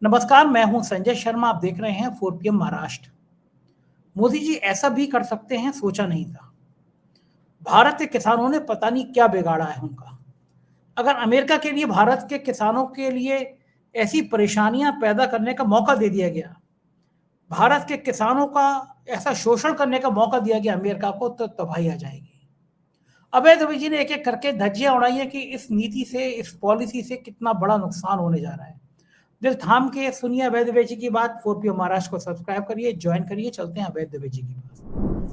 नमस्कार, मैं हूं संजय शर्मा। आप देख रहे हैं 4 PM महाराष्ट्र। मोदी जी ऐसा भी कर सकते हैं, सोचा नहीं था। भारत के किसानों ने पता नहीं क्या बिगाड़ा है उनका। अगर अमेरिका के लिए भारत के किसानों के लिए ऐसी परेशानियां पैदा करने का मौका दे दिया गया, भारत के किसानों का ऐसा शोषण करने का मौका दिया गया अमेरिका को, तो तबाही आ जाएगी। अभय द्विवेदी जी ने एक एक करके धज्जियां उड़ाई है कि इस नीति से, इस पॉलिसी से कितना बड़ा नुकसान होने जा रहा है। दिल थाम के सुनिए अभय द्विवेदी की बात। 4 PM महाराष्ट्र को सब्सक्राइब करिए, ज्वाइन करिए। चलते हैं अभय द्विवेदी के पास।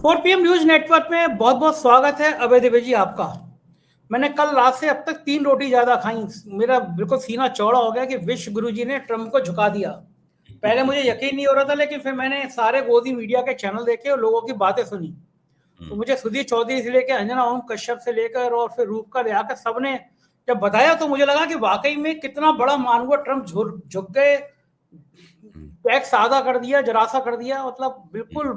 4 PM न्यूज नेटवर्क में बहुत बहुत स्वागत है अभय द्विवेदी आपका। मैंने कल रात से अब तक 3 रोटी ज्यादा खाई। मेरा बिल्कुल सीना चौड़ा हो गया कि विश्व गुरु जी ने ट्रंप को झुका दिया। पहले मुझे यकीन नहीं हो रहा था, लेकिन फिर मैंने सारे गोदी मीडिया के चैनल देखे और लोगों की बातें सुनी। तो मुझे सुधीर चौधरी से लेकर अंजना ओम कश्यप से लेकर और फिर रूपका दे आकर सबने जब बताया, तो मुझे लगा कि वाकई में कितना बड़ा मानव ट्रंप झुक गए। टैक्स आधा कर दिया, जरासा कर दिया। मतलब बिल्कुल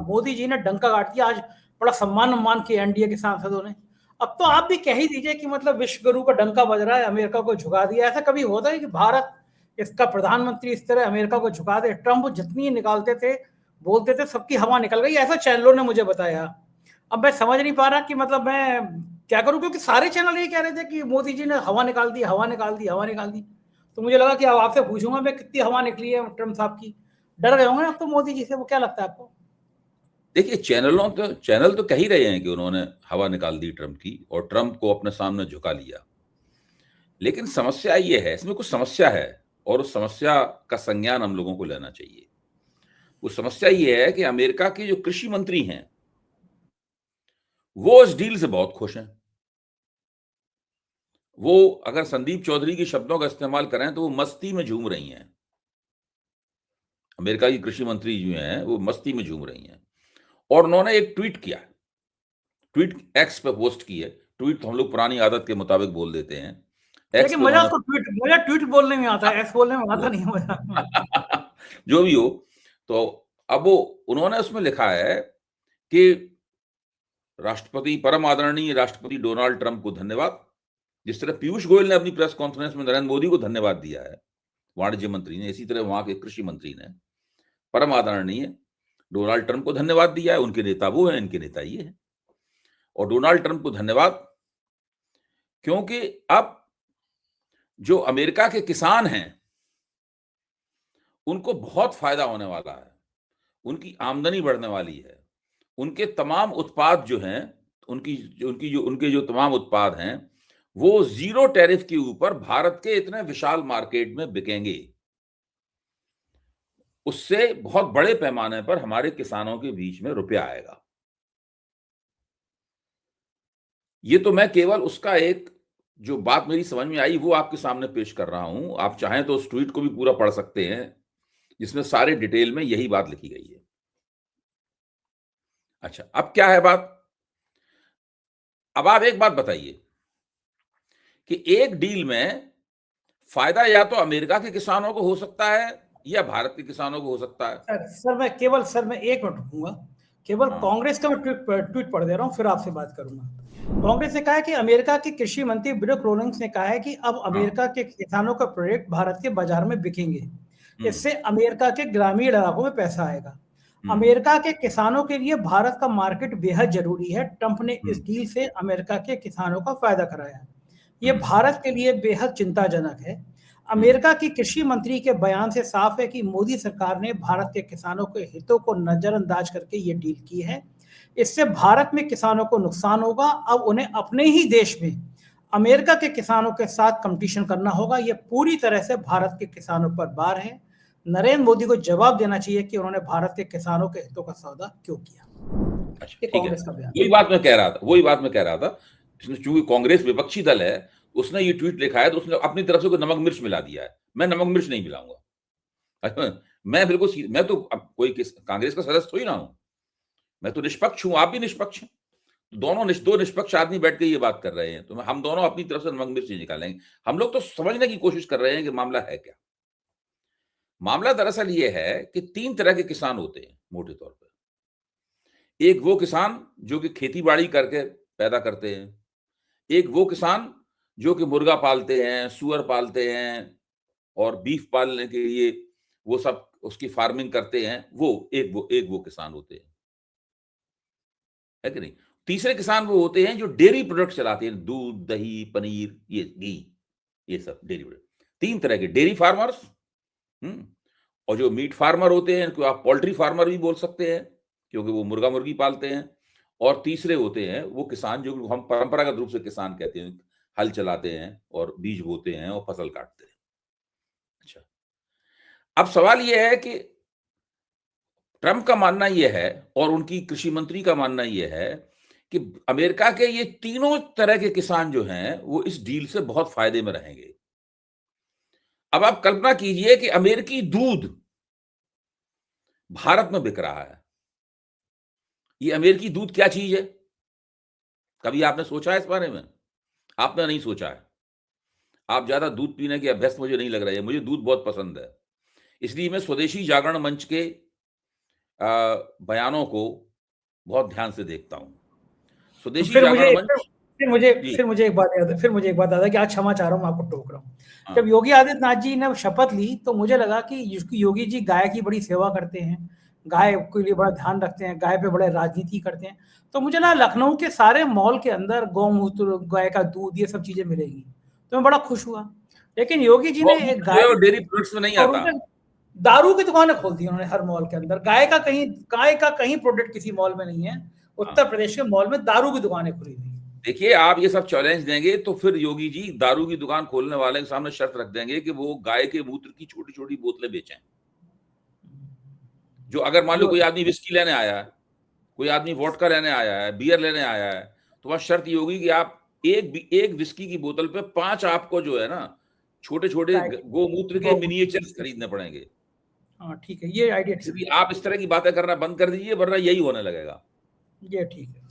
मोदी जी ने डंका काट दिया। आज बड़ा सम्मान किया एनडीए के सांसदों ने। अब तो आप भी कह ही दीजिए कि मतलब विश्व गुरु का डंका बज रहा है, अमेरिका को झुका दिया। ऐसा कभी होता है कि भारत, इसका प्रधानमंत्री इस तरह अमेरिका को झुका दे? ट्रंप जितनी निकालते थे, बोलते थे, सबकी हवा निकल गई, ऐसा चैनलों ने मुझे बताया। अब मैं समझ नहीं पा रहा कि मतलब मैं क्या करूं, क्योंकि सारे चैनल ये कह रहे थे कि मोदी जी ने हवा निकाल दी, हवा निकाल दी, हवा निकाल दी। तो मुझे लगा कि अब आपसे पूछूंगा मैं, कितनी हवा निकली है ट्रंप साहब की? डर गए होंगे अब तो मोदी जी से। वो क्या लगता है आपको? देखिए, चैनल तो कह ही रहे हैं कि उन्होंने हवा निकाल दी ट्रंप की और ट्रंप को अपने सामने झुका लिया। लेकिन समस्या ये है, इसमें कुछ समस्या है और उस समस्या का संज्ञान हम लोगों को लेना चाहिए। वो समस्या ये है कि अमेरिका के जो कृषि मंत्री हैं, वो इस डील से बहुत खुश हैं। वो अगर संदीप चौधरी के शब्दों का इस्तेमाल करें तो वो मस्ती में झूम रही हैं। अमेरिका की कृषि मंत्री जो हैं वो मस्ती में झूम रही हैं। और उन्होंने एक ट्वीट किया, ट्वीट एक्स पे पोस्ट की है। ट्वीट तो हम लोग पुरानी आदत के मुताबिक बोल देते हैं। एक्स लेकिन पे मजा उन्होंने तो मुझे ट्वीट बोलने में आता है, एक्स बोलने में आता नहीं है मजा। जो भी हो, तो अब वो उन्होंने उसमें लिखा है कि परम आदरणीय राष्ट्रपति डोनाल्ड ट्रंप को धन्यवाद। जिस तरह पीयूष गोयल ने अपनी प्रेस कॉन्फ्रेंस में नरेंद्र मोदी को धन्यवाद दिया है, वाणिज्य मंत्री ने, इसी तरह वहां के कृषि मंत्री ने परम आदरणीय डोनाल्ड ट्रंप को धन्यवाद दिया है। उनके नेता वो हैं, इनके नेता ये हैं। और डोनाल्ड ट्रंप को धन्यवाद क्योंकि अब जो अमेरिका के किसान हैं उनको बहुत फायदा होने वाला है, उनकी आमदनी बढ़ने वाली है। उनके तमाम उत्पाद जो हैं, उनके जो तमाम उत्पाद हैं, वो जीरो टैरिफ के ऊपर भारत के इतने विशाल मार्केट में बिकेंगे। उससे बहुत बड़े पैमाने पर हमारे किसानों के बीच में रुपया आएगा। ये तो मैं केवल उसका एक जो बात मेरी समझ में आई वो आपके सामने पेश कर रहा हूं। आप चाहें तो उस ट्वीट को भी पूरा पढ़ सकते हैं, जिसमें सारे डिटेल में यही बात लिखी गई है। अच्छा, अब क्या है बात? अब आप एक बात बताइए कि एक डील में फायदा या तो अमेरिका के किसानों को हो सकता है या भारत के किसानों को हो सकता है। सर मैं 1 मिनट रुकूंगा। केवल हाँ, कांग्रेस का मैं ट्वीट पढ़ दे रहा हूँ, फिर आपसे बात करूंगा। कांग्रेस ने कहा है कि अमेरिका के कृषि मंत्री ब्रुक रोलिंग्स ने कहा है कि अब हाँ, अमेरिका के किसानों का प्रोडक्ट भारत के बाजार में बिकेंगे। हम्म, इससे अमेरिका के ग्रामीण इलाकों में पैसा आएगा। हम्म, अमेरिका के किसानों के लिए भारत का मार्केट बेहद जरूरी है। ट्रंप ने इस हम्म, डील से अमेरिका के किसानों का फायदा कराया। ये हम्म, भारत के लिए बेहद चिंताजनक है। हम्म, अमेरिका की कृषि मंत्री के बयान से साफ है कि मोदी सरकार ने भारत के किसानों के हितों को नजरअंदाज करके ये डील की है। इससे भारत में किसानों को नुकसान होगा। अब उन्हें अपने ही देश में अमेरिका के किसानों के साथ कंपटीशन करना होगा। ये पूरी तरह से भारत के किसानों पर भार है। नरेंद्र मोदी को जवाब देना चाहिए कि उन्होंने भारत के किसानों के हितों का सौदा क्यों किया। अच्छा, ये ठीक है। कांग्रेस का बयान। वही बात मैं कह रहा था चूंकि कांग्रेस विपक्षी दल है, उसने ये ट्वीट लिखा है तो उसने अपनी तरफ से कोई नमक मिर्च मिला दिया है। मैं नमक मिर्च नहीं मिलाऊंगा। मैं बिल्कुल मैं तो अब कोई कांग्रेस का सदस्य थोड़ी ना हूं। मैं तो निष्पक्ष हूं, आप भी निष्पक्ष हैं। दो निष्पक्ष आदमी बैठ के ये बात कर रहे हैं, तो हम दोनों अपनी तरफ से नमक मिर्च नहीं निकालेंगे। हम लोग तो समझने की कोशिश कर रहे हैं कि मामला है क्या। मामला दरअसल ये है कि 3 तरह के किसान होते हैं मोटे तौर पर। एक वो किसान जो कि खेती बाड़ी करके पैदा करते हैं। एक वो किसान जो कि मुर्गा पालते हैं, सुअर पालते हैं और बीफ पालने के लिए वो सब उसकी फार्मिंग करते हैं, वो किसान होते हैं, है कि नहीं? तीसरे किसान वो होते हैं जो डेयरी प्रोडक्ट चलाते हैं, दूध, दही, पनीर, ये घी, ये सब डेयरी प्रोडक्ट। 3 तरह के डेयरी फार्मर्स, और जो मीट फार्मर होते हैं, इनको आप पोल्ट्री फार्मर भी बोल सकते हैं, क्योंकि वो मुर्गा-मुर्गी पालते हैं। और तीसरे होते हैं वो किसान जो हम परंपरागत रूप से किसान कहते हैं, हल चलाते हैं और बीज बोते हैं और फसल काटते हैं। अच्छा, अब सवाल ये है कि ट्रंप का मानना ये है और उनकी कृषि मंत्री का मानना ये है कि अमेरिका के ये तीनों तरह के किसान जो हैं, वो इस डील से बहुत फायदे में रहेंगे। अब आप कल्पना कीजिए कि अमेरिकी दूध भारत में बिक रहा है। ये अमेरिकी दूध क्या चीज है? कभी आपने सोचा है इस बारे में? आपने नहीं सोचा है। आप ज्यादा दूध पीने के अभ्यस्त मुझे नहीं लग रहा है। मुझे दूध बहुत पसंद है, इसलिए मैं स्वदेशी जागरण मंच के बयानों को बहुत ध्यान से देखता हूं। तो स्वदेशी फिर जागरण मुझे मंच जी, फिर मुझे एक बात याद है, फिर मुझे एक बात याद है कि आज क्षमा चाह रहा हूँ, आपको टोक रहा हूँ। हाँ, जब योगी आदित्यनाथ जी ने शपथ ली तो मुझे लगा कि योगी जी गाय की बड़ी सेवा करते हैं, गाय के लिए बड़ा ध्यान रखते हैं, गाय पे बड़े राजनीति करते हैं। तो मुझे लगा लखनऊ के सारे मॉल के अंदर गौमूत्र, गाय का दूध, ये सब चीजें मिलेगी, तो मैं बड़ा खुश हुआ। लेकिन योगी जी ने एक गौमूत्र जो गाय है वो डेयरी प्रोडक्ट्स में नहीं और आता। उन्होंने दारू की दुकानें खोल दी उन्होंने हर मॉल के अंदर। गाय का कहीं प्रोडक्ट किसी मॉल में नहीं है। हाँ, उत्तर प्रदेश के मॉल में दारू की दुकानें खुली हुई। देखिए, आप ये सब चैलेंज देंगे तो फिर योगी जी दारू की दुकान खोलने वाले के सामने शर्त रख देंगे कि वो गाय के मूत्र की छोटी-छोटी बोतलें बेचें। जो अगर मान लो जो कोई आदमी विस्की लेने आया है, कोई आदमी वोडका लेने आया है, बियर लेने आया है, तो वहां शर्त ये होगी कि आप एक विस्की की बोतल पे 5 आपको जो है ना, छोटे-छोटे गाय गोमूत्र के मिनिएचर्स गौ खरीदने पड़ेंगे। हाँ, ठीक है, ये आइडिया ठीक क्योंकि है। आप इस तरह की बातें करना बंद कर दीजिए, वरना यही होने लगेगा। ये ठीक है।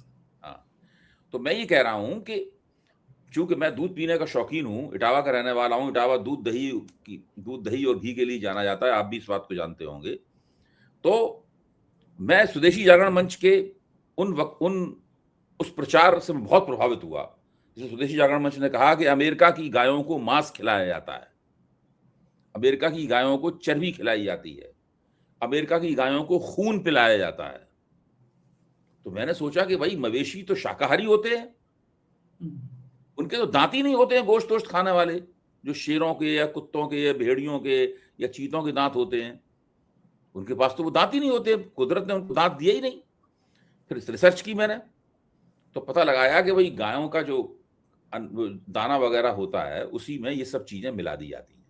हाँ, तो मैं ये कह रहा हूं कि चूंकि मैं दूध पीने का शौकीन हूं, इटावा का रहने वाला हूं, इटावा दूध दही और घी के लिए जाना जाता है, आप भी इस बात को जानते होंगे। तो मैं स्वदेशी जागरण मंच के उन उस प्रचार से बहुत प्रभावित हुआ, जिसे स्वदेशी जागरण मंच ने कहा कि अमेरिका की गायों को मांस खिलाया जाता है, अमेरिका की गायों को चर्बी खिलाई जाती है, अमेरिका की गायों को खून पिलाया जाता है। तो मैंने सोचा कि भाई मवेशी तो शाकाहारी होते हैं, उनके तो दांत ही नहीं होते हैं गोश्त वोश्त खाने वाले, जो शेरों के या कुत्तों के या भेड़ियों के या चीतों के दांत होते हैं, उनके पास तो वो दांत ही नहीं होते, कुदरत ने उनको दांत दिए ही नहीं। फिर रिसर्च की मैंने, तो पता लगाया कि भाई गायों का जो दाना वगैरह होता है उसी में ये सब चीजें मिला दी जाती हैं,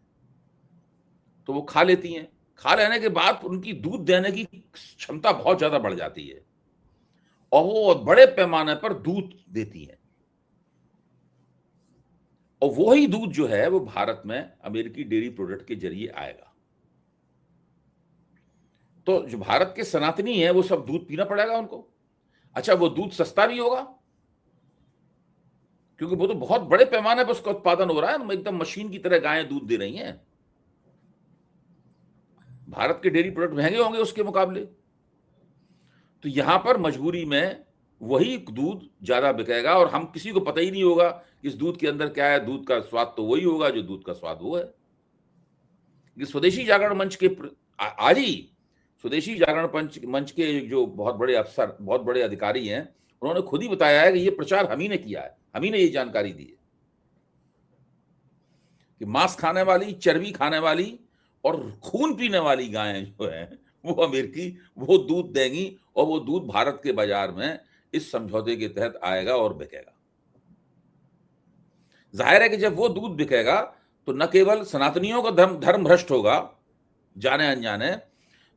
तो वो खा लेती हैं। खा लेने के बाद उनकी दूध देने की क्षमता बहुत ज्यादा बढ़ जाती है और वो बड़े पैमाने पर दूध देती हैं, और वही दूध जो है वो भारत में अमेरिकी डेयरी प्रोडक्ट के जरिए आएगा। तो जो भारत के सनातनी है वो सब दूध पीना पड़ेगा उनको। अच्छा, वो दूध सस्ता भी होगा, क्योंकि वो तो बहुत बड़े पैमाने पर उसका उत्पादन हो रहा है, एकदम मशीन की तरह गायें दूध दे रही हैं। भारत के डेयरी प्रोडक्ट महंगे होंगे उसके मुकाबले, तो यहां पर मजबूरी में वही दूध ज्यादा बिकेगा और हम किसी को पता ही नहीं होगा कि इस दूध के अंदर क्या है। दूध का स्वाद तो वही होगा जो दूध का स्वाद वो है। ये स्वदेशी जागरण मंच के आज ही स्वदेशी जागरण मंच के जो बहुत बड़े अफसर, बहुत बड़े अधिकारी हैं, उन्होंने खुद ही बताया है कि ये प्रचार हम ही ने किया है, हम ही ने ये जानकारी दी है कि मांस खाने वाली, चर्बी खाने वाली और खून पीने वाली गायें जो है वो अमेरिकी वो दूध देंगी, और वो दूध भारत के बाजार में इस समझौते के तहत आएगा और बिकेगा। जाहिर है कि जब वो दूध बिकेगा तो न केवल सनातनियों का धर्म भ्रष्ट होगा जाने अनजाने,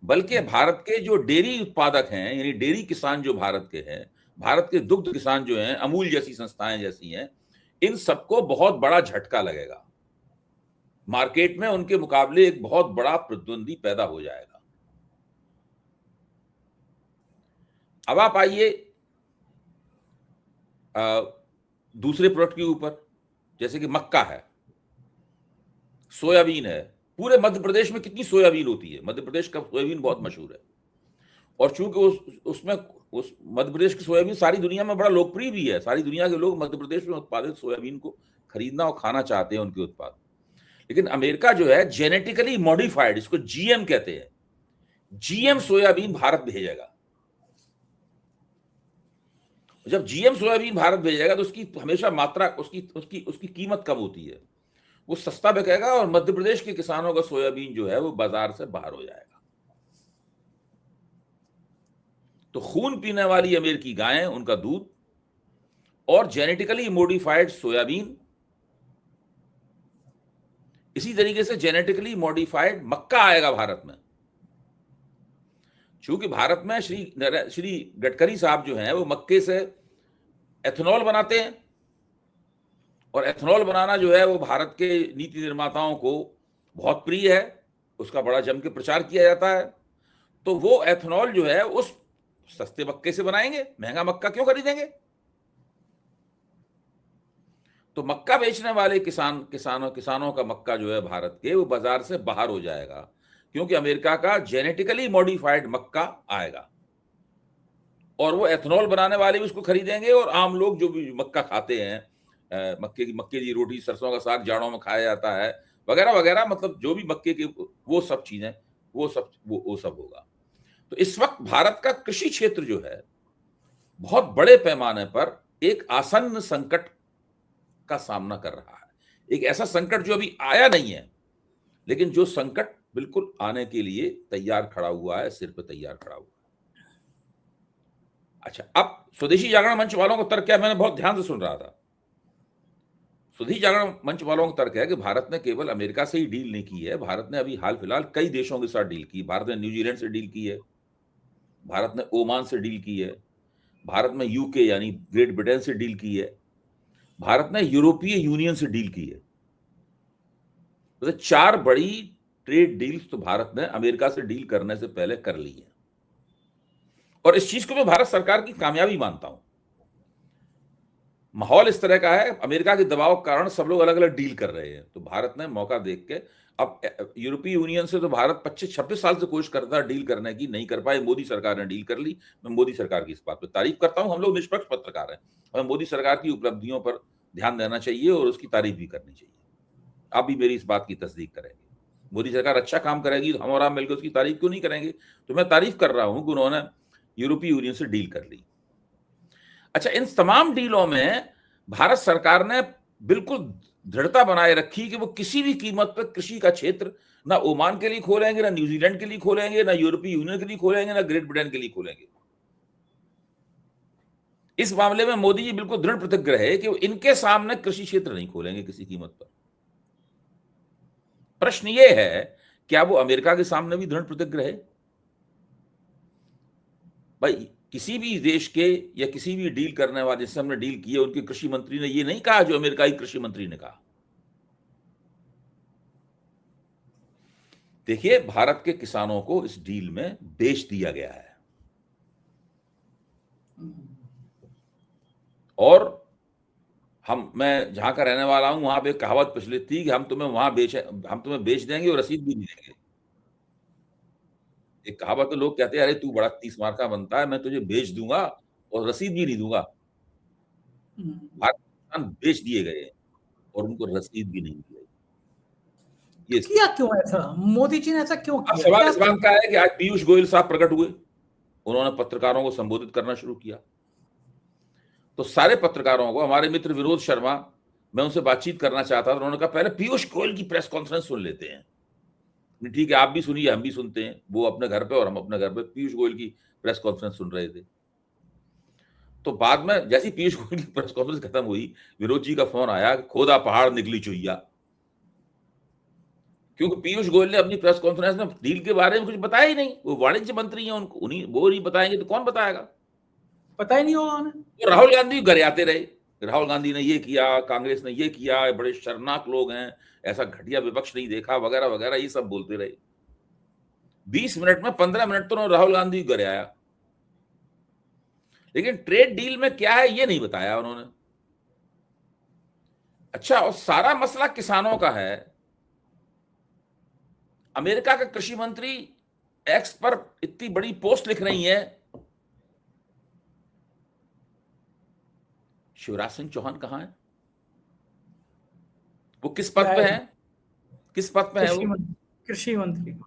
बल्कि भारत के जो डेयरी उत्पादक हैं, यानी डेयरी किसान जो भारत के हैं, भारत के दुग्ध किसान जो हैं, अमूल जैसी संस्थाएं जैसी हैं, इन सबको बहुत बड़ा झटका लगेगा। मार्केट में उनके मुकाबले एक बहुत बड़ा प्रतिद्वंदी पैदा हो जाएगा। अब आप आइए दूसरे प्रोडक्ट के ऊपर, जैसे कि मक्का है, सोयाबीन है। पूरे मध्य प्रदेश में कितनी सोयाबीन होती है, मध्य प्रदेश का सोयाबीन बहुत मशहूर है, और चूंकि उसमें उस मध्य प्रदेश की सोयाबीन सारी दुनिया में बड़ा लोकप्रिय भी है, सारी दुनिया के लोग मध्य प्रदेश में उत्पादित सोयाबीन को खरीदना और खाना चाहते हैं, उनके उत्पाद। लेकिन अमेरिका जो है जेनेटिकली मॉडिफाइड, इसको जीएम कहते हैं, जीएम सोयाबीन भारत भेजेगा। जब जीएम सोयाबीन भारत भेजेगा तो उसकी हमेशा मात्रा, उसकी उसकी उसकी कीमत कम होती है, वो सस्ता बिकेगा और मध्य प्रदेश के किसानों का सोयाबीन जो है वो बाजार से बाहर हो जाएगा। तो खून पीने वाली अमेरिकी गायें, उनका दूध और जेनेटिकली मॉडिफाइड सोयाबीन, इसी तरीके से जेनेटिकली मॉडिफाइड मक्का आएगा भारत में। चूंकि भारत में श्री गडकरी साहब जो हैं वो मक्के से एथेनॉल बनाते हैं, और एथेनॉल बनाना जो है वो भारत के नीति निर्माताओं को बहुत प्रिय है, उसका बड़ा जम के प्रचार किया जाता है। तो वो एथेनॉल जो है उस सस्ते मक्के से बनाएंगे, महंगा मक्का क्यों खरीदेंगे? तो मक्का बेचने वाले किसानों का मक्का जो है भारत के, वो बाजार से बाहर हो जाएगा, क्योंकि अमेरिका का जेनेटिकली मॉडिफाइड मक्का आएगा और वो एथेनॉल बनाने वाले भी उसको खरीदेंगे, और आम लोग जो भी मक्का खाते हैं, मक्के की रोटी, सरसों का साग जाड़ों में खाया जाता है, वगैरह वगैरह, मतलब जो भी मक्के के वो सब चीजें, वो सब होगा। तो इस वक्त भारत का कृषि क्षेत्र जो है बहुत बड़े पैमाने पर एक आसन्न संकट का सामना कर रहा है। एक ऐसा संकट जो अभी आया नहीं है, लेकिन जो संकट बिल्कुल आने के लिए तैयार खड़ा हुआ है, सिर पे तैयार खड़ा हुआ है। अच्छा, अब स्वदेशी जागरण मंच वालों का तर्क क्या है? मैंने बहुत ध्यान से सुन रहा था। स्वदेशी जागरण मंच वालों का तर्क है कि भारत ने केवल अमेरिका से ही डील नहीं की है, भारत ने अभी हाल फिलहाल कई देशों के साथ डील की। भारत ने न्यूजीलैंड से डील की है, भारत ने ओमान से डील की है, भारत में यूके यानी ग्रेट ब्रिटेन से डील की है, भारत ने यूरोपीय यूनियन से डील की है। तो 4 बड़ी ट्रेड डील्स तो भारत ने अमेरिका से डील करने से पहले कर ली है, और इस चीज को मैं भारत सरकार की कामयाबी मानता हूं। माहौल इस तरह का है, अमेरिका के दबाव के कारण सब लोग अलग अलग डील कर रहे हैं, तो भारत ने मौका देख के, अब यूरोपीय यूनियन से तो भारत 25-26 साल से कोशिश करता है डील करने की, नहीं कर पाए। मोदी सरकार ने डील कर ली। मैं मोदी सरकार की इस बात पर तारीफ करता हूं। हम लोग निष्पक्ष पत्रकार हैं, हमें मोदी सरकार की उपलब्धियों पर ध्यान देना चाहिए और उसकी तारीफ भी करनी चाहिए। आप भी मेरी इस बात की तस्दीक करेंगे। मोदी सरकार अच्छा काम करेगी तो हम और आप मिलकर उसकी तारीफ क्यों नहीं करेंगे? तो मैं तारीफ कर रहा हूं कि उन्होंने यूरोपीय यूनियन से डील कर ली। अच्छा, इन तमाम डीलों में भारत सरकार ने बिल्कुल दृढ़ता बनाए रखी कि वो किसी भी कीमत पर कृषि का क्षेत्र ना ओमान के लिए खोलेंगे, ना न्यूजीलैंड के लिए खोलेंगे, ना यूरोपीय यूनियन के लिए खोलेंगे, ना ग्रेट ब्रिटेन के लिए खोलेंगे। इस मामले में मोदी जी बिल्कुल दृढ़ प्रतिज्ञ रहे कि वो इनके सामने कृषि क्षेत्र नहीं खोलेंगे किसी कीमत पर। प्रश्न ये है, क्या वो अमेरिका के सामने भी दृढ़ प्रतिज्ञ रहे? भाई, किसी भी देश के या किसी भी डील करने वाले जिससे हमने डील की है, उनके कृषि मंत्री ने ये नहीं कहा जो अमेरिकाई कृषि मंत्री ने कहा। देखिए, भारत के किसानों को इस डील में बेच दिया गया है, और मैं जहां का रहने वाला हूं, वहां पे एक कहावत प्रचलित थी कि हम तुम्हें बेच देंगे और रसीद भी नहीं देंगे। एक कहावत तो लोग कहते हैं, अरे तू बड़ा 30 मार का बनता है, मैं तुझे बेच दूंगा और रसीद भी नहीं दूंगा। भारत के किसान बेच दिए गए और उनको रसीद भी नहीं दी गई। तो किया क्यों ऐसा? मोदी जी ने ऐसा क्यों अब किया? सवाल क्या इस बात का है कि आज पीयूष गोयल साहब प्रकट हुए, उन्होंने पत्रकारों को संबोधित करना शुरू किया। तो सारे पत्रकारों को, हमारे मित्र विनोद शर्मा, मैं उनसे बातचीत करना चाहता था, उन्होंने कहा पहले पीयूष गोयल की प्रेस कॉन्फ्रेंस सुन लेते हैं। ठीक है, आप भी सुनिए, हम भी सुनते हैं। वो अपने घर पे और हम अपने घर पे पीयूष गोयल की प्रेस कॉन्फ्रेंस सुन रहे थे। तो बाद में जैसी पीयूष गोयल की प्रेस कॉन्फ्रेंस खत्म हुई, विनोद जी का फोन आया, खोदा पहाड़ निकली चुईया। क्योंकि पीयूष गोयल ने अपनी प्रेस कॉन्फ्रेंस में डील के बारे में कुछ बताया ही नहीं। वो वाणिज्य मंत्री हैं, उनको वो नहीं बताएंगे तो कौन बताएगा? पता ही नहीं होगा उन्हें। तो राहुल गांधी घर आते रहे, राहुल गांधी ने ये किया, कांग्रेस ने ये किया, बड़े शर्मनाक लोग हैं, ऐसा घटिया विपक्ष नहीं देखा, वगैरह वगैरह, ये सब बोलते रहे। 20 मिनट में 15 मिनट तो राहुल गांधी घर आया, लेकिन ट्रेड डील में क्या है ये नहीं बताया उन्होंने। अच्छा, और सारा मसला किसानों का है। अमेरिका का कृषि मंत्री एक्स पर इतनी बड़ी पोस्ट लिख रही है, शिवराज सिंह चौहान कहां है? वो किस पद पे है? किस पद पे है वो? कृषि मंत्री।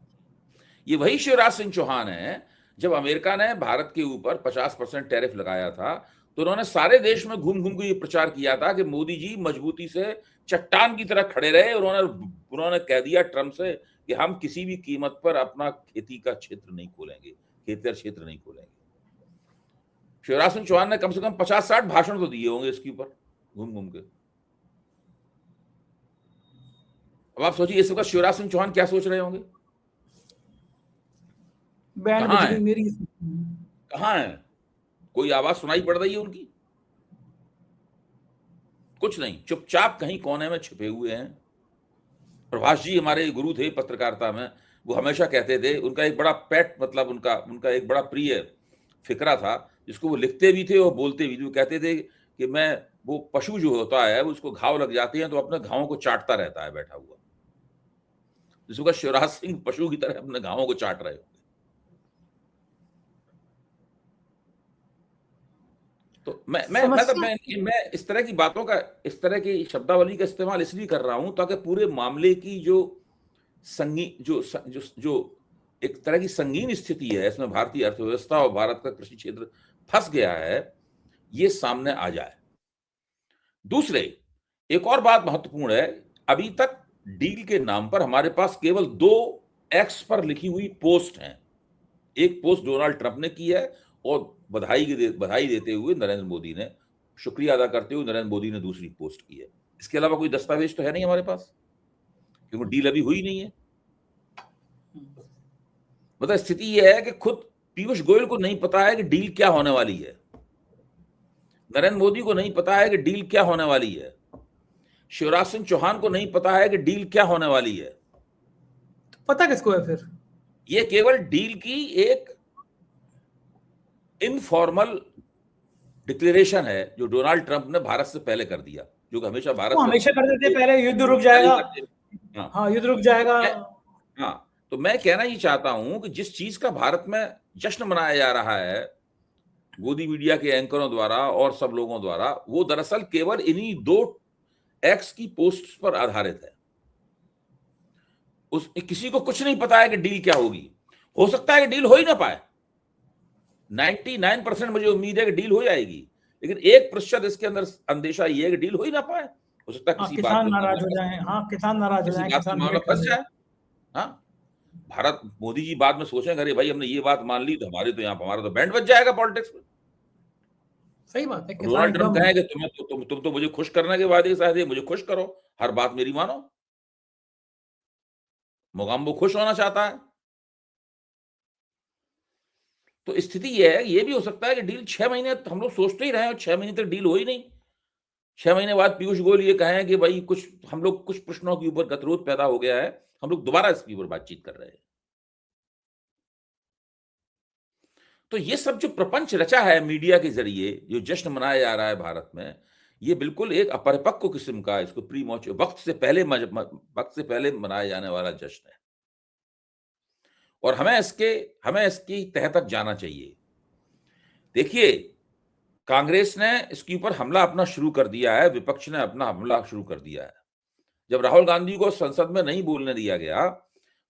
ये वही शिवराज सिंह चौहान है। जब अमेरिका ने भारत के ऊपर 50% टैरिफ लगाया था, तो उन्होंने सारे देश में घूम घूम के ये प्रचार किया था कि मोदी जी मजबूती से चट्टान की तरह खड़े रहे। उन्होंने कह दिया ट्रंप से कि हम किसी भी कीमत पर अपना खेती का क्षेत्र नहीं खोलेंगे, खेतर क्षेत्र नहीं खोलेंगे। शिवराज सिंह चौहान ने कम से कम 50-60 भाषण तो दिए होंगे इसके ऊपर घूम घूम के। अब आप सोचिए इस वक्त शिवराज सिंह चौहान क्या सोच रहे होंगे? बैंड कहाँ बज है? गई मेरी। कहाँ है? कोई आवाज सुनाई पड़ रही है उनकी? कुछ नहीं, चुपचाप कहीं कोने में छिपे हुए हैं। प्रभाष जी हमारे गुरु थे पत्रकारिता में, वो हमेशा कहते थे, उनका एक बड़ा पेट मतलब उनका एक बड़ा प्रिय फिक्रा था, जिसको वो लिखते भी थे और बोलते भी थे। वो कहते थे कि वो पशु जो होता है उसको घाव लग जाते हैं तो अपने घावों को चाटता रहता है बैठा हुआ। जिसको शिवराज सिंह पशु की तरह अपने घावों को चाट रहे होंगे। तो मैं इस तरह की बातों का, इस तरह की शब्दावली का इस्तेमाल इसलिए कर रहा हूं ताकि पूरे मामले की जो एक तरह की संगीन स्थिति है, इसमें भारतीय अर्थव्यवस्था और भारत का कृषि क्षेत्र फंस गया है, ये सामने आ जाए। दूसरे, एक और बात महत्वपूर्ण है, अभी तक डील के नाम पर हमारे पास केवल 2 एक्स पर लिखी हुई पोस्ट हैं। एक पोस्ट डोनाल्ड ट्रंप ने की है और बधाई देते हुए नरेंद्र मोदी ने, शुक्रिया अदा करते हुए नरेंद्र मोदी ने दूसरी पोस्ट की है। इसके अलावा कोई दस्तावेज तो है नहीं हमारे पास, क्योंकि डील अभी हुई नहीं है। मतलब स्थिति यह है कि खुद पीयूष गोयल को नहीं पता है कि डील क्या होने वाली है, नरेंद्र मोदी को नहीं पता है कि डील क्या होने वाली है, शिवराज सिंह चौहान को नहीं पता है कि डील क्या होने वाली है। तो पता किसको है फिर? ये केवल डील की एक इनफॉर्मल डिक्लेरेशन है जो डोनाल्ड ट्रंप ने भारत से पहले कर दिया, जो हमेशा भारत वो हमेशा करते थे, पहले युद्ध रुक जाएगा। हाँ, युद्ध रुक जाएगा। हाँ, तो मैं कहना ही चाहता हूं कि जिस चीज का भारत में जश्न मनाया जा रहा है गोदी मीडिया के एंकरों द्वारा और सब लोगों द्वारा, वो दरअसल केवल इन्हीं 2 एक्स की पोस्ट्स पर आधारित है। किसी को कुछ नहीं पता है कि डील क्या होगी। हो सकता है कि डील हो ही ना पाए, 99% मुझे उम्मीद है कि डील हो जाएगी, लेकिन 1% इसके अंदर अंदेशा ये है कि डील हो ही ना पाए। हो सकता है किसी बात में नाराज हो जाए। हाँ, किसान नाराज हो जाए, किसान मामला फंस जाए। हाँ, भारत मोदी जी बाद में सोचेंगे अरे भाई हमने ये बात मान ली तो हमारा तो बैंड बज जाएगा पॉलिटिक्स में। सही बात है। डोनाल्ड ट्रंप कहेंगे तुम तो मुझे खुश करने के वादे शायद मुझे खुश करो, हर बात मेरी मानो। मोगाम्बो खुश होना चाहता है। तो स्थिति यह है, ये भी हो सकता है कि डील 6 महीने हम लोग सोचते ही रहे और 6 महीने तक डील हो ही नहीं। 6 महीने बाद पीयूष गोयल ये कहें कि भाई हम लोग कुछ प्रश्नों के ऊपर गतिरोध पैदा हो गया है, हम लोग दोबारा इसके ऊपर बातचीत कर रहे हैं। तो ये सब जो प्रपंच रचा है मीडिया के जरिए, जो जश्न मनाया जा रहा है भारत में, ये बिल्कुल एक अपरिपक्व किस्म का, इसको वक्त से पहले मनाया जाने वाला जश्न है और हमें इसकी तह तक जाना चाहिए। देखिए, कांग्रेस ने इसके ऊपर हमला अपना शुरू कर दिया है, विपक्ष ने अपना हमला शुरू कर दिया है। जब राहुल गांधी को संसद में नहीं बोलने दिया गया,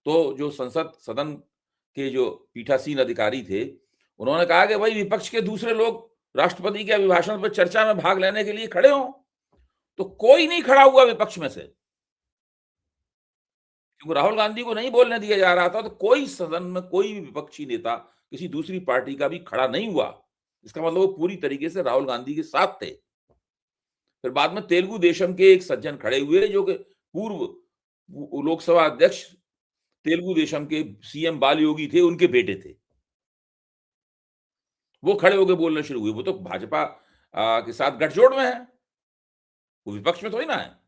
तो जो सदन के जो पीठासीन अधिकारी थे, उन्होंने कहा कि भाई विपक्ष के दूसरे लोग राष्ट्रपति के अभिभाषण पर चर्चा में भाग लेने के लिए खड़े हों, तो कोई नहीं खड़ा हुआ विपक्ष में से, क्योंकि राहुल गांधी को नहीं बोलने दिया जा रहा था। तो कोई सदन में कोई भी विपक्षी नेता किसी दूसरी पार्टी का भी खड़ा नहीं हुआ। इसका मतलब वो पूरी तरीके से राहुल गांधी के साथ थे। फिर बाद में तेलुगु देशम के एक सज्जन खड़े हुए जो कि पूर्व लोकसभा अध्यक्ष तेलुगु देशम के सीएम बाल योगी थे, उनके बेटे थे। वो खड़े होकर बोलना शुरू हुए। वो तो भाजपा के साथ गठजोड़ में है, वो विपक्ष में थोड़ी ना है।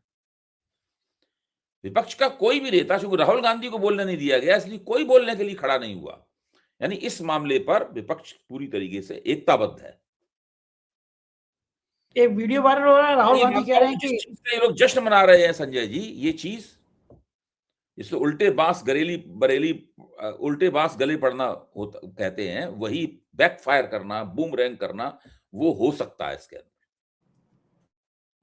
विपक्ष का कोई भी नेता, क्योंकि राहुल गांधी को बोलने नहीं दिया गया, इसलिए कोई बोलने के लिए खड़ा नहीं हुआ। यानी इस मामले पर विपक्ष पूरी तरीके से एकताबद्ध है। एक वीडियो वायरल हो रहा है, राहुल गांधी कह रहे हैं कि ये लोग जश्न मना रहे हैं संजय जी, ये चीज जिससे उल्टे बांस गले पड़ना होता कहते हैं, वही बैकफायर करना, बूमरैंग करना, वो हो सकता है इसके अंदर।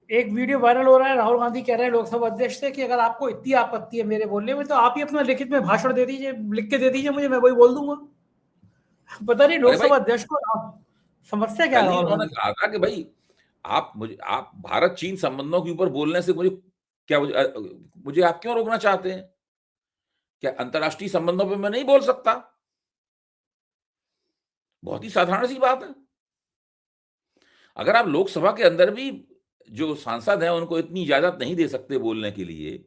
एक वीडियो वायरल हो रहा है, राहुल गांधी कह रहे हैं लोकसभा अध्यक्ष से कि अगर आपको इतनी आपत्ति है मेरे बोलने में तो आप ही अपना लिखित में भाषण दे दीजिए, लिख के दे दीजिए मुझे, मैं वही बोल दूंगा। पता नहीं अरे भाई, लोकसभा अध्यक्ष को समस्या क्या है कल ही राहुल उन्होंने गांधी। कहा था कि भाई आप भारत चीन संबंधों के ऊपर बोलने से मुझे आप क्यों रोकना चाहते हैं? क्या अंतर्राष्ट्रीय संबंधों पे मैं नहीं बोल सकता? बहुत ही साधारण सी बात है। अगर आप लोकसभा के अंदर भी जो सांसद हैं उनको इतनी इजाजत नहीं दे सकते बोलने के लिए,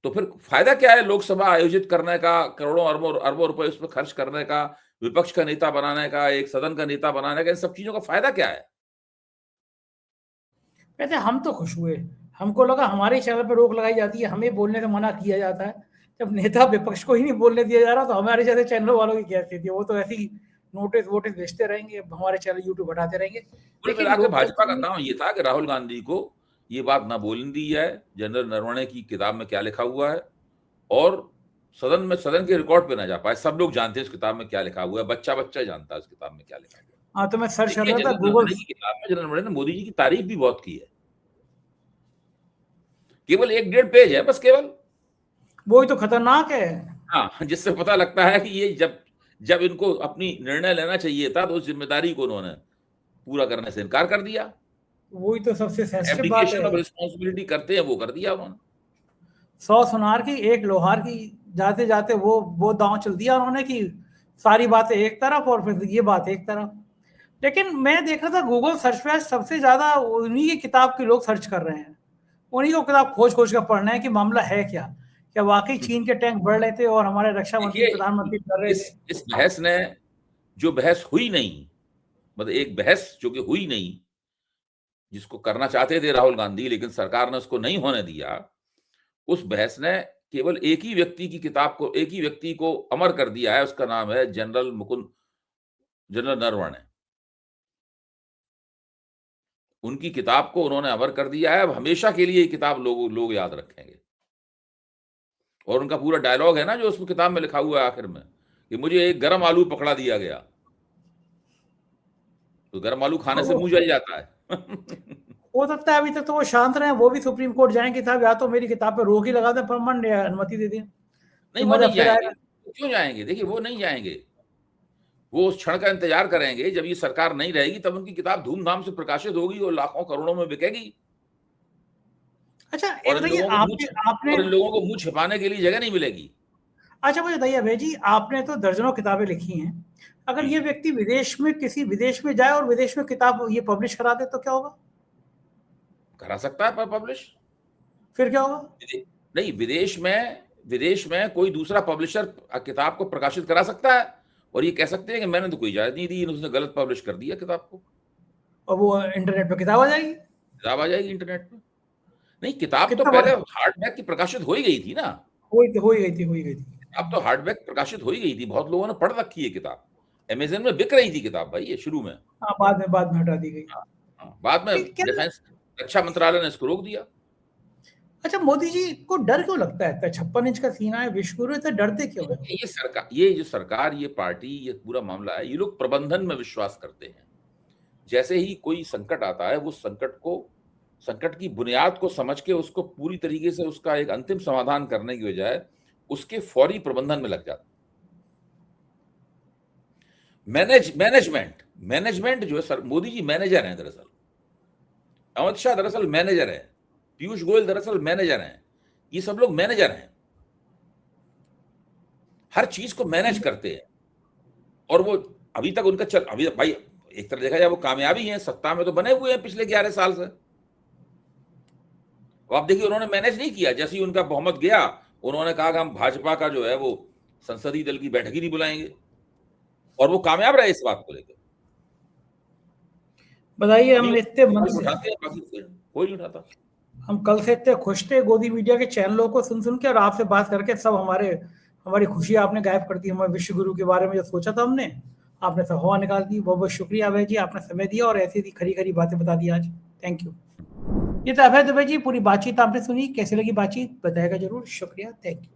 तो फिर फायदा क्या है लोकसभा आयोजित करने का, करोड़ों अरबों रुपए उस पर खर्च करने का, विपक्ष का नेता बनाने का, एक सदन का नेता बनाने का, इन सब चीजों का फायदा क्या है? कहते हम तो खुश हुए, हमको लगा हमारे चैनल पर रोक लगाई जाती है, हमें बोलने से मना किया जाता है। जब नेता विपक्ष को ही नहीं बोलने दिया जा रहा तो हमारे जैसे चैनल वालों की क्या स्थिति है? वो तो ऐसी नोटिस वोटिस भेजते रहेंगे, हमारे चैनल यूट्यूब हटाते रहेंगे। कुल लेकिन मिला के भाजपा लोकतंत्र का में काम ये था कि राहुल गांधी को ये बात ना बोलने दी जाए, जनरल नरवणे की किताब में क्या लिखा हुआ है, और सदन के रिकॉर्ड पे ना जा पाए। सब लोग जानते हैं उस किताब में क्या लिखा हुआ है, बच्चा बच्चा जानता है उस किताब में क्या लिखा हुआ है। हाँ, तो मैं सर्च कर देखिए, रहा था जनरल गूगल। नरवणे की किताब में जनरल नरवणे ने मोदी जी की तारीफ भी बहुत की है। केवल 1-1.5 पेज है बस, केवल। वो ही तो खतरनाक है। हाँ, जिससे पता लगता है कि ये जब इनको अपनी निर्णय लेना चाहिए था तो उस जिम्मेदारी को उन्होंने पूरा करने से इनकार कर दिया। वही तो सबसे सेंसिटिव बात एब्डिकेशन है। ऑफ रिस्पॉन्सिबिलिटी करते हैं, वो कर दिया उन्होंने। 100 सुनार की एक लोहार की, जाते जाते वो दांव चल दिया उन्होंने कि सारी बातें एक तरफ और फिर ये बात एक तरफ। लेकिन मैं देख रहा था गूगल सर्च पे सबसे ज्यादा उन्हीं की किताब के लोग सर्च कर रहे हैं, उन्हीं को किताब खोज खोज कर पढ़ रहे हैं कि मामला है क्या, क्या वाकई चीन के टैंक बढ़ रहे थे और हमारे रक्षा मंत्री देखिए, प्रधानमंत्री कर रहे थे। इस बहस ने, जो बहस हुई नहीं, मतलब एक बहस जो कि हुई नहीं, जिसको करना चाहते थे राहुल गांधी लेकिन सरकार ने उसको नहीं होने दिया, उस बहस ने केवल एक ही व्यक्ति की किताब को, एक ही व्यक्ति को अमर कर दिया है। उसका नाम है जनरल नरवणे। उनकी किताब को उन्होंने अमर कर दिया है। अब हमेशा के लिए ये किताब लोग याद रखेंगे। और उनका पूरा डायलॉग है ना जो उस किताब में लिखा हुआ है आखिर में, कि मुझे एक गरम आलू पकड़ा दिया गया। तो गरम आलू खाने से मुंह जल जाता है। हो सकता है अभी तक तो वो शांत रहे, वो भी सुप्रीम कोर्ट जाएंगे साहब, या तो मेरी किताब पे रोक ही लगा दें परमानेंट या अनुमति दे दें, नहीं, फिर वो मजा नहीं फिर जाएंगे। आएगा। क्यों जाएंगे? देखिए, वो नहीं जाएंगे। वो उस क्षण का इंतजार करेंगे जब ये सरकार नहीं रहेगी, तब उनकी किताब धूमधाम से प्रकाशित होगी और लाखों करोड़ों में बिकेगी। अच्छा और एक इन बताइए, लोगों को आपने आपने मुंह छिपाने के लिए जगह नहीं मिलेगी। अच्छा मुझे बताइए अभय जी, आपने तो दर्जनों किताबें लिखी हैं, अगर ये जी। व्यक्ति विदेश में किसी विदेश में जाए और विदेश में किताब ये पब्लिश करा दे तो क्या होगा? करा सकता है पब्लिश। फिर क्या होगा? नहीं, विदेश में कोई दूसरा पब्लिशर किताब को प्रकाशित करा सकता है और ये कह सकते हैं कि मैंने तो कोई इजाजत नहीं दी, उसने गलत पब्लिश कर दिया किताब को। और वो इंटरनेट पे किताब आ जाएगी? किताब आ जाएगी इंटरनेट पे। नहीं, किताब तो कितना पहले बड़ा हार्डबैक की प्रकाशित हो ही गई थी ना। हो ही गई थी। किताब तो हार्डबैक प्रकाशित हो ही गई थी, बहुत लोगों ने पढ़ रखी है किताब। अमेज़न में बिक रही थी किताब भाई, ये शुरू में। हाँ, बाद में हटा दी गई। हाँ, हाँ, बाद में क्या? डिफेंस रक्षा मंत्रालय ने इसको रोक दिया। अच्छा मोदी जी को डर क्यों लगता है? 56 इंच का सीना है, विश्वगुरु, इतना डरते क्यों है? ये जो सरकार, ये पार्टी, ये पूरा मामला है, ये लोग प्रबंधन में विश्वास करते हैं। जैसे ही कोई संकट आता है, वो संकट की बुनियाद को समझ के उसको पूरी तरीके से उसका एक अंतिम समाधान करने की बजाय उसके फौरी प्रबंधन में लग जाता है। मैनेजमेंट जो है सर, मोदी जी मैनेजर हैं दरअसल, अमित शाह दरअसल मैनेजर है, पीयूष गोयल दरअसल मैनेजर हैं, ये सब लोग मैनेजर हैं, हर चीज को मैनेज करते हैं। और वो अभी तक उनका अभी भाई एक तरह देखा जाए वो कामयाबी है, सत्ता में तो बने हुए हैं पिछले 11 साल से। अब आप देखिए, उन्होंने मैनेज नहीं किया। जैसे ही उनका बहुमत गया, उन्होंने कहा कि हम भाजपा का जो है वो संसदीय दल की बैठक ही नहीं बुलाएंगे, और वो कामयाब रहे इस बात को लेकर। बताइए, हम इतने मन से उठाते हैं, बाकी कोई नहीं उठाता। हम कल से इतने खुश थे गोदी मीडिया के चैनलों को सुन के, और आपसे बात करके सब हमारी खुशी आपने गायब कर दी। हमारे विश्व गुरु के बारे में जो सोचा था हमने, आपने सब हवा निकाल दी। बहुत बहुत शुक्रिया अभय जी, आपने समय दिया और ऐसी खरी खरी बातें बता दी आज। Thank you. ये तो अभय दुबे जी, पूरी बातचीत आपने सुनी, कैसी लगी बातचीत बताएगा जरूर। शुक्रिया, थैंक यू।